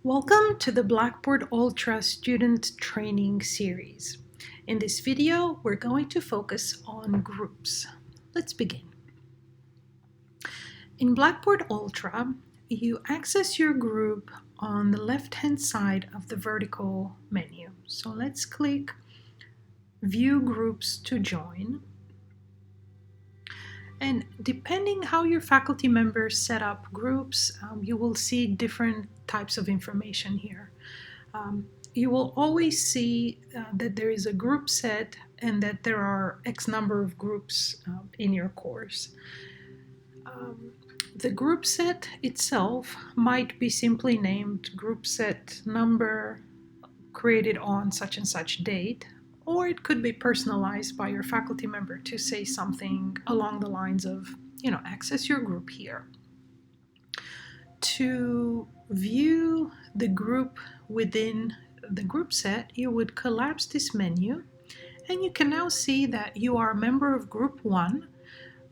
Welcome to the Blackboard Ultra Student Training Series. In this video, we're going to focus on groups. Let's begin. In Blackboard Ultra, you access your group on the left-hand side of the vertical menu. So let's click View Groups to join. And depending how your faculty members set up groups, you will see different types of information here. You will always see that there is a group set and that there are X number of groups in your course. The group set itself might be simply named group set number created on such and such date, or it could be personalized by your faculty member to say something along the lines of, access your group here. To view the group within the group set, you would collapse this menu, and you can now see that you are a member of group 1.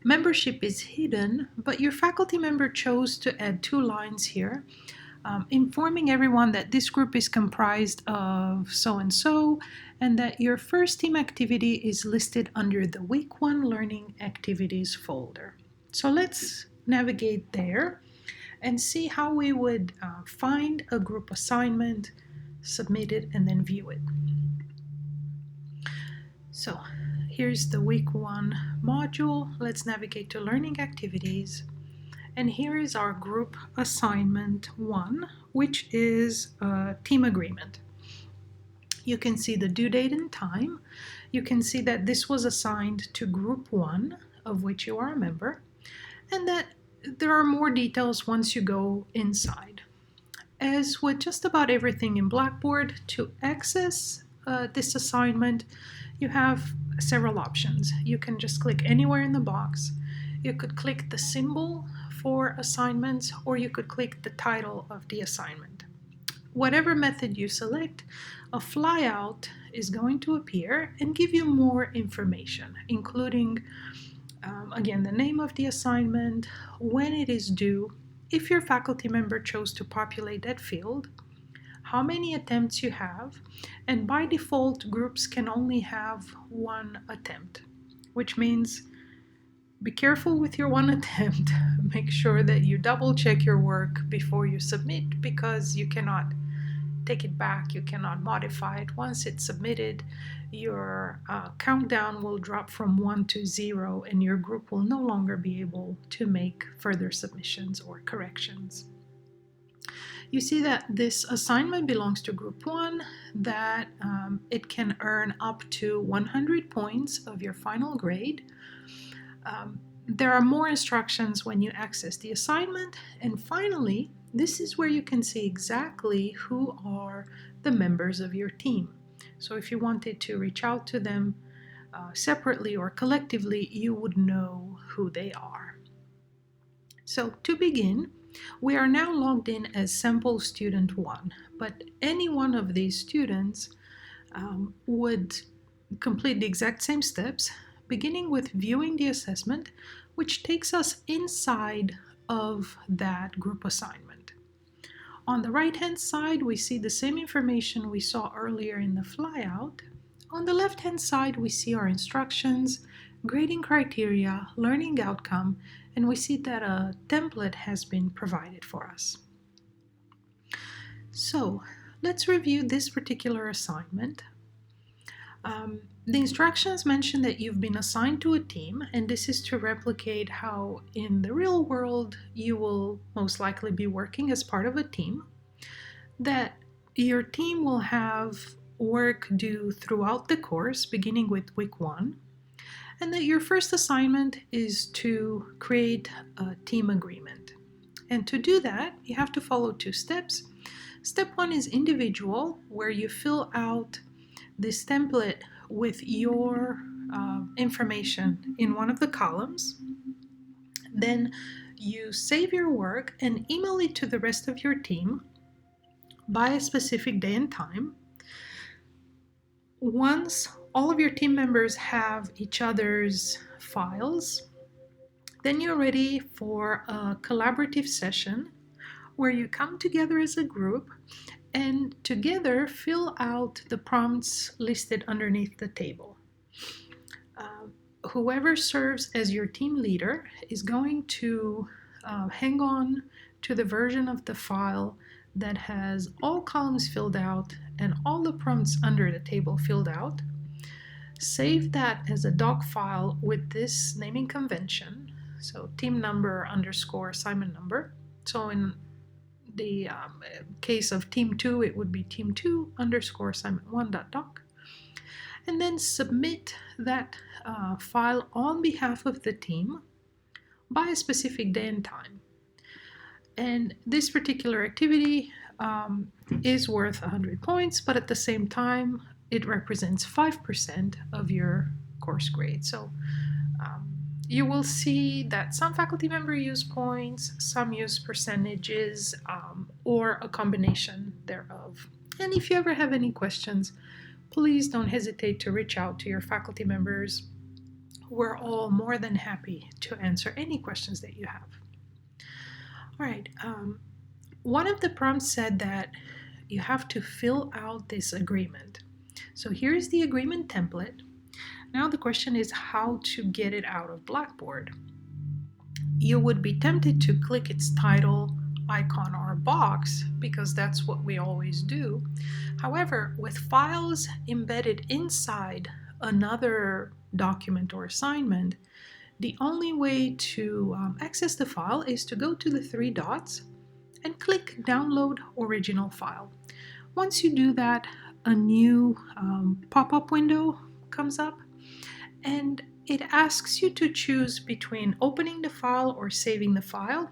Membership is hidden, but your faculty member chose to add 2 lines here, informing everyone that this group is comprised of so-and-so, and that your first team activity is listed under the Week 1 Learning Activities folder. So let's navigate there and see how we would find a group assignment, submit it, and then view it. So here's the Week 1 module. Let's navigate to Learning Activities. And here is our group assignment 1, which is a team agreement. You can see the due date and time. You can see that this was assigned to group 1, of which you are a member, and that there are more details once you go inside. As with just about everything in Blackboard, to access this assignment, you have several options. You can just click anywhere in the box. You could click the symbol for assignments, or you could click the title of the assignment. Whatever method you select, a flyout is going to appear and give you more information, including, again, the name of the assignment, when it is due, if your faculty member chose to populate that field, how many attempts you have, and by default, groups can only have 1 attempt, which means be careful with your 1 attempt. Make sure that you double check your work before you submit, because you cannot take it back, you cannot modify it. Once it's submitted, your countdown will drop from 1 to 0, and your group will no longer be able to make further submissions or corrections. You see that this assignment belongs to group 1, that it can earn up to 100 points of your final grade. There are more instructions when you access the assignment, and finally, this is where you can see exactly who are the members of your team. So if you wanted to reach out to them separately or collectively, you would know who they are. So to begin, we are now logged in as Sample Student 1, but any one of these students would complete the exact same steps, beginning with viewing the assessment, which takes us inside of that group assignment. On the right-hand side, we see the same information we saw earlier in the flyout. On the left-hand side, we see our instructions, grading criteria, learning outcome, and we see that a template has been provided for us. So let's review this particular assignment. The instructions mention that you've been assigned to a team, and this is to replicate how in the real world you will most likely be working as part of a team, that your team will have work due throughout the course, beginning with week 1, and that your first assignment is to create a team agreement. And to do that, you have to follow 2 steps. Step 1 is individual, where you fill out this template with your information in one of the columns. Then you save your work and email it to the rest of your team by a specific day and time. Once all of your team members have each other's files, then you're ready for a collaborative session where you come together as a group and together fill out the prompts listed underneath the table. Whoever serves as your team leader is going to hang on to the version of the file that has all columns filled out and all the prompts under the table filled out. Save that as a doc file with this naming convention, so team number underscore assignment number. So in the case of team 2, it would be team 2 underscore assignment 1.doc. And then submit that file on behalf of the team by a specific day and time. And this particular activity is worth 100 points, but at the same time, it represents 5% of your course grade. So you will see that some faculty members use points, some use percentages, or a combination thereof. And if you ever have any questions, please don't hesitate to reach out to your faculty members. We're all more than happy to answer any questions that you have. All right, one of the prompts said that you have to fill out this agreement. So here's the agreement template. Now the question is how to get it out of Blackboard. You would be tempted to click its title, icon, or box because that's what we always do. However, with files embedded inside another document or assignment, the only way to access the file is to go to the 3 dots and click Download Original File. Once you do that, a new pop-up window comes up and it asks you to choose between opening the file or saving the file.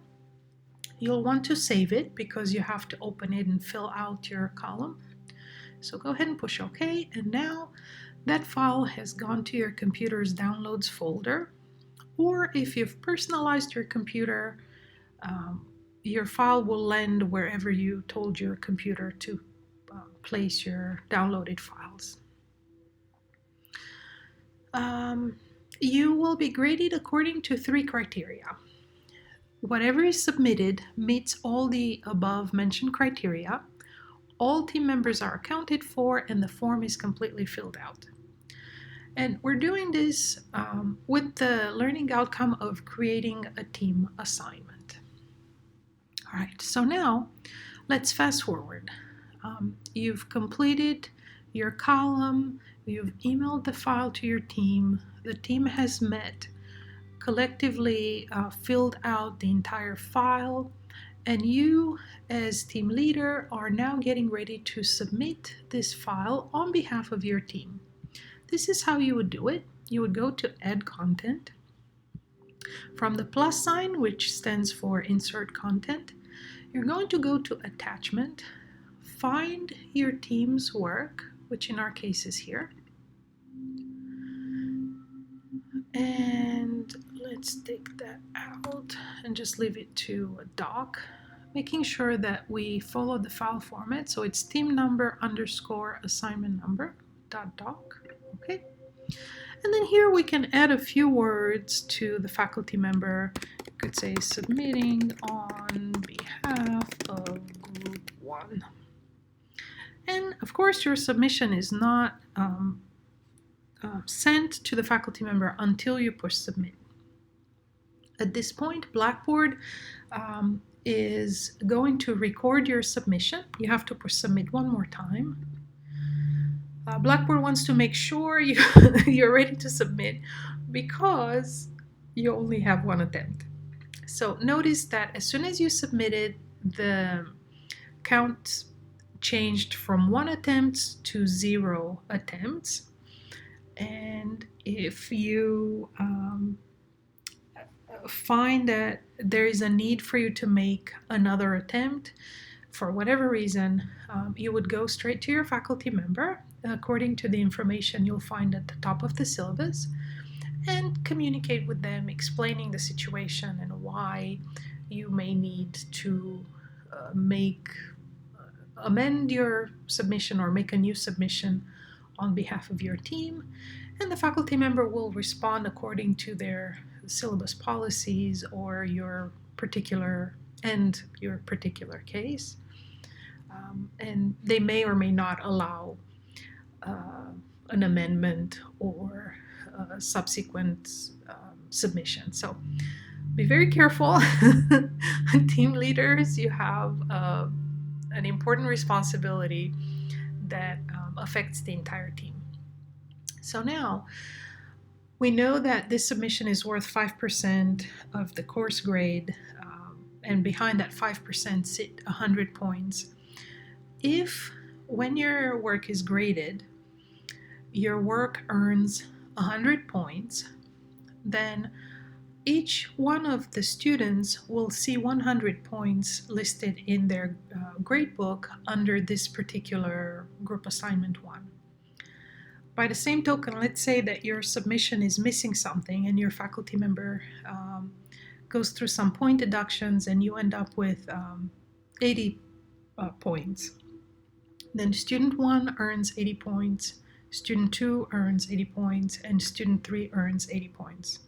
You'll want to save it because you have to open it and fill out your column. So go ahead and push OK, and now that file has gone to your computer's downloads folder, or if you've personalized your computer, your file will land wherever you told your computer to place your downloaded files. You will be graded according to 3 criteria. Whatever is submitted meets all the above mentioned criteria, all team members are accounted for, and the form is completely filled out. And we're doing this with the learning outcome of creating a team assignment. All right, so now let's fast forward. You've completed your column, you've emailed the file to your team, the team has met, collectively filled out the entire file, and you as team leader are now getting ready to submit this file on behalf of your team. This is how you would do it. You would go to Add Content. From the plus sign, which stands for Insert Content, you're going to go to Attachment, find your team's work, which in our case is here, and let's take that out and just leave it to a doc, making sure that we follow the file format. So it's team number underscore assignment number dot doc. Okay, and then here we can add a few words to the faculty member. You could say submitting on behalf of group 1. And of course your submission is not sent to the faculty member until you push submit. At this point, Blackboard is going to record your submission. You have to push submit one more time. Blackboard wants to make sure you're ready to submit because you only have one attempt. So notice that as soon as you submitted, the count changed from 1 attempt to 0 attempts. And if you find that there is a need for you to make another attempt, for whatever reason, you would go straight to your faculty member according to the information you'll find at the top of the syllabus and communicate with them, explaining the situation and why you may need to amend your submission or make a new submission on behalf of your team, and the faculty member will respond according to their syllabus policies or your particular and your particular case. And they may or may not allow an amendment or subsequent submission. So be very careful. Team leaders, you have an important responsibility that affects the entire team. So now we know that this submission is worth 5% of the course grade, and behind that 5% sit 100 points. If, when your work is graded, your work earns 100 points, then each one of the students will see 100 points listed in their gradebook under this particular group assignment 1. By the same token, let's say that your submission is missing something and your faculty member goes through some point deductions and you end up with 80 points. Then student 1 earns 80 points, student 2 earns 80 points, and student 3 earns 80 points.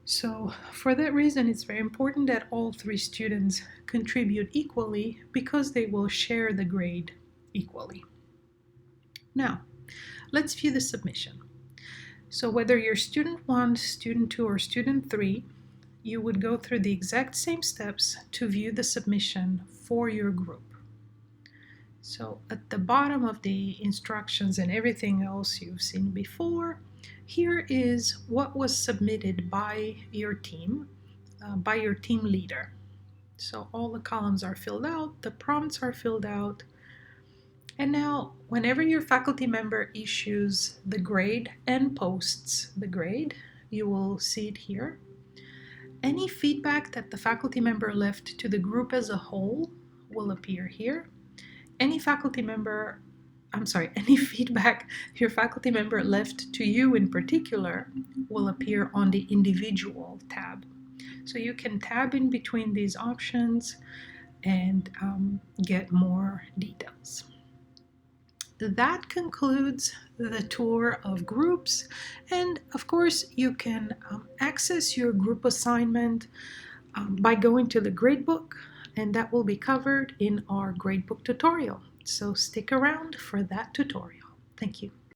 So for that reason, it's very important that all 3 students contribute equally because they will share the grade equally. Now, let's view the submission. So whether you're student 1, student 2, or student 3, you would go through the exact same steps to view the submission for your group. So at the bottom of the instructions and everything else you've seen before, here is what was submitted by your team leader. So all the columns are filled out, the prompts are filled out, and now whenever your faculty member issues the grade and posts the grade, you will see it here. Any feedback that the faculty member left to the group as a whole will appear here. Any feedback your faculty member left to you in particular will appear on the individual tab. So you can tab in between these options and get more details. That concludes the tour of groups, and of course you can access your group assignment by going to the gradebook, and that will be covered in our gradebook tutorial. So stick around for that tutorial. Thank you.